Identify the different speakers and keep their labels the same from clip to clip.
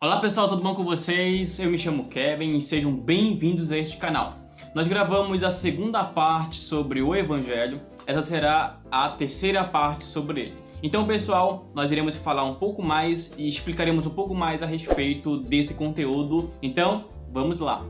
Speaker 1: Olá pessoal, tudo bom com vocês? Eu me chamo Kevin e sejam bem-vindos a este canal. Nós gravamos a segunda parte sobre o Evangelho, essa será a terceira parte sobre ele. Então pessoal, nós iremos falar um pouco mais e explicaremos um pouco mais a respeito desse conteúdo, então vamos lá!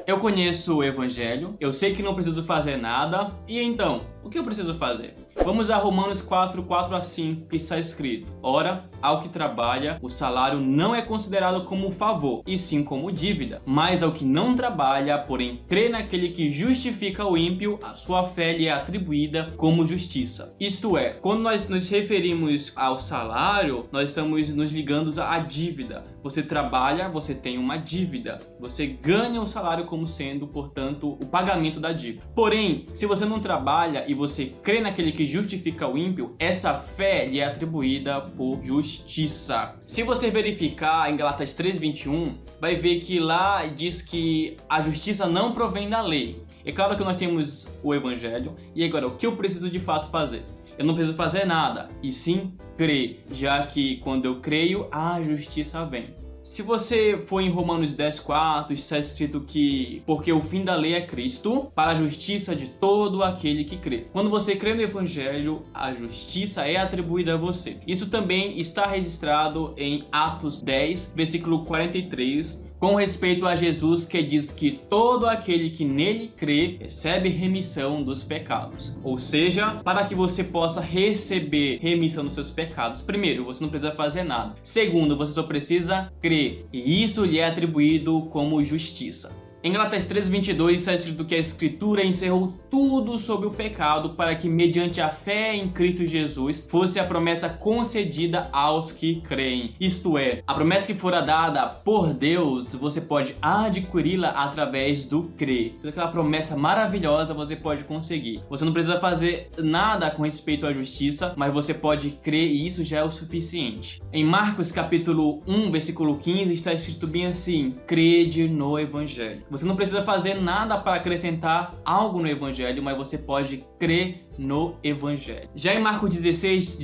Speaker 1: Eu conheço o Evangelho, eu sei que não preciso fazer nada, e então, o que eu preciso fazer? Vamos a Romanos 4:4-5, que está escrito: Ora, ao que trabalha, o salário não é considerado como favor, e sim como dívida. Mas ao que não trabalha, porém crê naquele que justifica o ímpio, a sua fé lhe é atribuída como justiça. Isto é, quando nós nos referimos ao salário, nós estamos nos ligando à dívida. Você trabalha, você tem uma dívida. Você ganha o salário como sendo, portanto, o pagamento da dívida. Porém, se você não trabalha e você crê naquele que justifica o ímpio, essa fé lhe é atribuída por justiça. Se você verificar em Gálatas 3:21, vai ver que lá diz que a justiça não provém da lei. É claro que nós temos o Evangelho, e agora o que eu preciso de fato fazer? Eu não preciso fazer nada, e sim crer, já que quando eu creio, a justiça vem. Se você for em Romanos 10:4, está escrito que porque o fim da lei é Cristo, para a justiça de todo aquele que crê. Quando você crê no Evangelho, a justiça é atribuída a você. Isso também está registrado em Atos 10, versículo 43, com respeito a Jesus, que diz que todo aquele que nele crê recebe remissão dos pecados. Ou seja, para que você possa receber remissão dos seus pecados, primeiro, você não precisa fazer nada. Segundo, você só precisa crer, e isso lhe é atribuído como justiça. Em Gálatas 3:22 está escrito que a Escritura encerrou tudo sobre o pecado para que, mediante a fé em Cristo Jesus, fosse a promessa concedida aos que creem. Isto é, a promessa que fora dada por Deus, você pode adquiri-la através do crer. Toda aquela promessa maravilhosa você pode conseguir. Você não precisa fazer nada com respeito à justiça, mas você pode crer e isso já é o suficiente. Em Marcos capítulo 1, versículo 15 está escrito bem assim: crede no Evangelho. Você não precisa fazer nada para acrescentar algo no Evangelho, mas você pode crer no Evangelho. Já em Marcos 16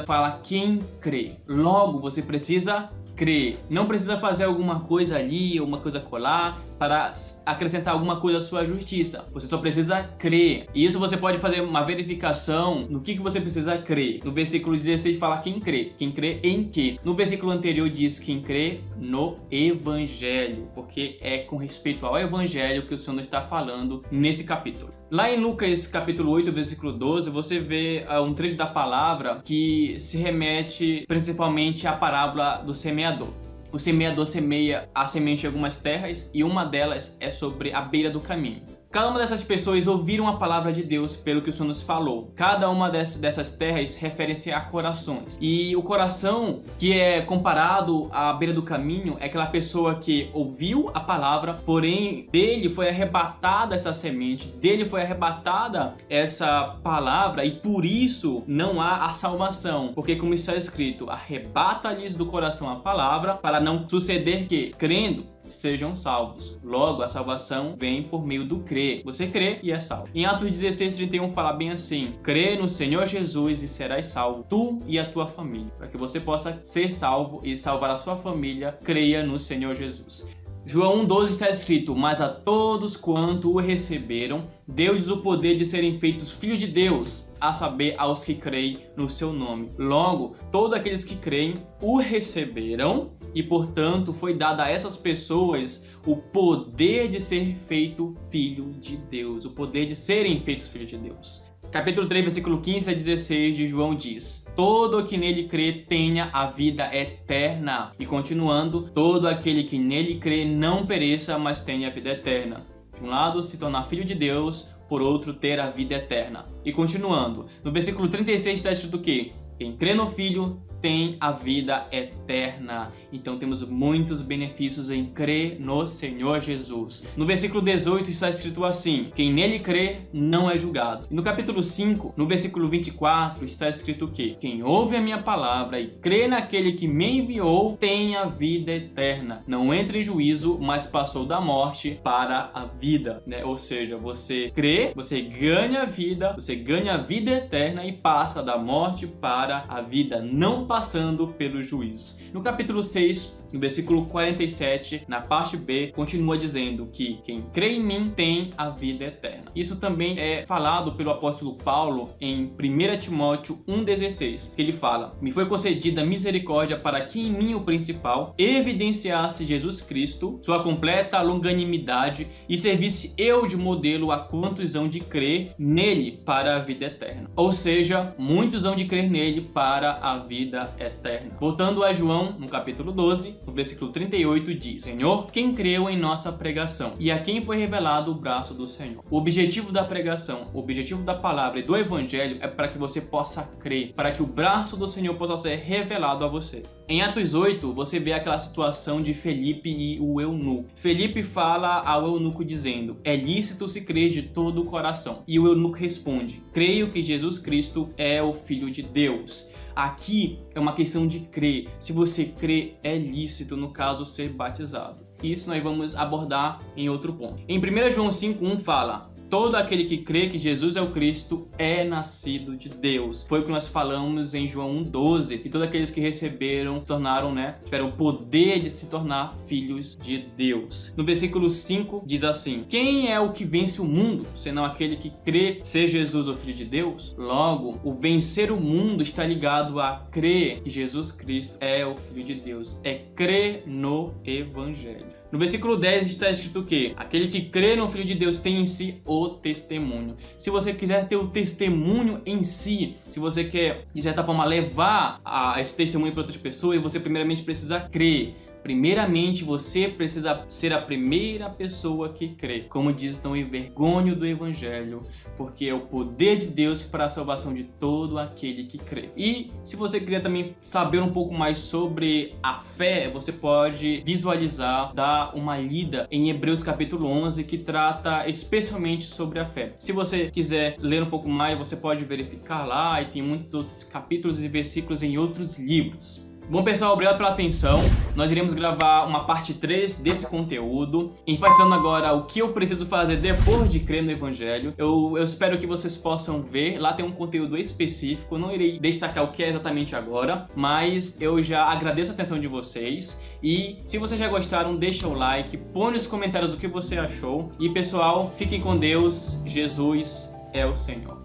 Speaker 1: fala quem crê. Logo, você precisa crer. Não precisa fazer alguma coisa ali, uma coisa colar, para acrescentar alguma coisa à sua justiça. Você só precisa crer. E isso você pode fazer uma verificação no que você precisa crer. No versículo 16 fala quem crê. Quem crê em quê? No versículo anterior diz quem crê no Evangelho, porque é com respeito ao Evangelho que o Senhor está falando nesse capítulo. Lá em Lucas capítulo 8, versículo 12, você vê um trecho da palavra que se remete principalmente à parábola do semeador. O semeador semeia a semente em algumas terras e uma delas é sobre a beira do caminho. Cada uma dessas pessoas ouviram a palavra de Deus pelo que o Senhor nos falou. Cada uma dessas terras refere-se a corações. E o coração que é comparado à beira do caminho é aquela pessoa que ouviu a palavra, porém dele foi arrebatada essa semente, dele foi arrebatada essa palavra e por isso não há a salvação. Porque como está escrito, arrebata-lhes do coração a palavra para não suceder que, crendo, sejam salvos. Logo, a salvação vem por meio do crer. Você crê e é salvo. Em Atos 16:31 fala bem assim: crê no Senhor Jesus e serás salvo, tu e a tua família. Para que você possa ser salvo e salvar a sua família, creia no Senhor Jesus. João 1:12 está escrito: mas a todos quanto o receberam, deu-lhes o poder de serem feitos filhos de Deus, a saber, aos que creem no seu nome. Logo, todos aqueles que creem o receberam e, portanto, foi dado a essas pessoas o poder de ser feito filho de Deus, o poder de serem feitos filhos de Deus. Capítulo 3, versículo 15 a 16 de João diz: todo que nele crê tenha a vida eterna. E continuando, todo aquele que nele crê não pereça, mas tenha a vida eterna. De um lado, se tornar filho de Deus, por outro, ter a vida eterna. E continuando, no versículo 36 está escrito o quê? Quem crê no Filho tem a vida eterna. Então temos muitos benefícios em crer no Senhor Jesus. No versículo 18 está escrito assim: quem nele crê não é julgado. E no capítulo 5, no versículo 24, está escrito que quem ouve a minha palavra e crê naquele que me enviou tem a vida eterna. Não entra em juízo, mas passou da morte para a vida, né? Ou seja, você crê, você ganha a vida eterna e passa da morte para a vida, não passando pelo juízo. No capítulo 6, no versículo 47, na parte B, continua dizendo que quem crê em mim tem a vida eterna. Isso também é falado pelo apóstolo Paulo em 1 Timóteo 1,16, que ele fala: me foi concedida misericórdia para que em mim o principal evidenciasse Jesus Cristo, sua completa longanimidade, e servisse eu de modelo a quantos hão de crer nele para a vida eterna. Ou seja, muitos hão de crer nele para a vida eterna. Voltando a João, no capítulo 12, no versículo 38, diz: Senhor, quem creu em nossa pregação e a quem foi revelado o braço do Senhor. O objetivo da pregação, o objetivo da palavra e do evangelho é para que você possa crer, para que o braço do Senhor possa ser revelado a você. Em Atos 8, você vê aquela situação de Felipe e o eunuco. Felipe fala ao eunuco dizendo: é lícito se crer de todo o coração. E o eunuco responde: creio que Jesus Cristo é o Filho de Deus. Aqui é uma questão de crer. Se você crê, é lícito, no caso, ser batizado. Isso nós vamos abordar em outro ponto. Em 1 João 5,1 fala: todo aquele que crê que Jesus é o Cristo é nascido de Deus. Foi o que nós falamos em João 1,12, que todos aqueles que receberam se tornaram, tiveram o poder de se tornar filhos de Deus. No versículo 5 diz assim: quem é o que vence o mundo, senão aquele que crê ser Jesus o Filho de Deus? Logo, o vencer o mundo está ligado a crer que Jesus Cristo é o Filho de Deus. É crer no Evangelho. No versículo 10 está escrito que aquele que crê no Filho de Deus tem em si o testemunho. Se você quiser ter o testemunho em si, se você quer, de certa forma, levar esse testemunho para outras pessoas, você primeiramente precisa crer. Primeiramente, você precisa ser a primeira pessoa que crê. Como diz, não envergonhe do Evangelho, porque é o poder de Deus para a salvação de todo aquele que crê. E se você quiser também saber um pouco mais sobre a fé, você pode visualizar, dar uma lida em Hebreus capítulo 11, que trata especialmente sobre a fé. Se você quiser ler um pouco mais, você pode verificar lá, e tem muitos outros capítulos e versículos em outros livros. Bom, pessoal, obrigado pela atenção. Nós iremos gravar uma parte 3 desse conteúdo, enfatizando agora o que eu preciso fazer depois de crer no Evangelho. Eu espero que vocês possam ver. Lá tem um conteúdo específico. Eu não irei destacar o que é exatamente agora, mas eu já agradeço a atenção de vocês. E se vocês já gostaram, deixa o like, põe nos comentários o que você achou. E, pessoal, fiquem com Deus. Jesus é o Senhor.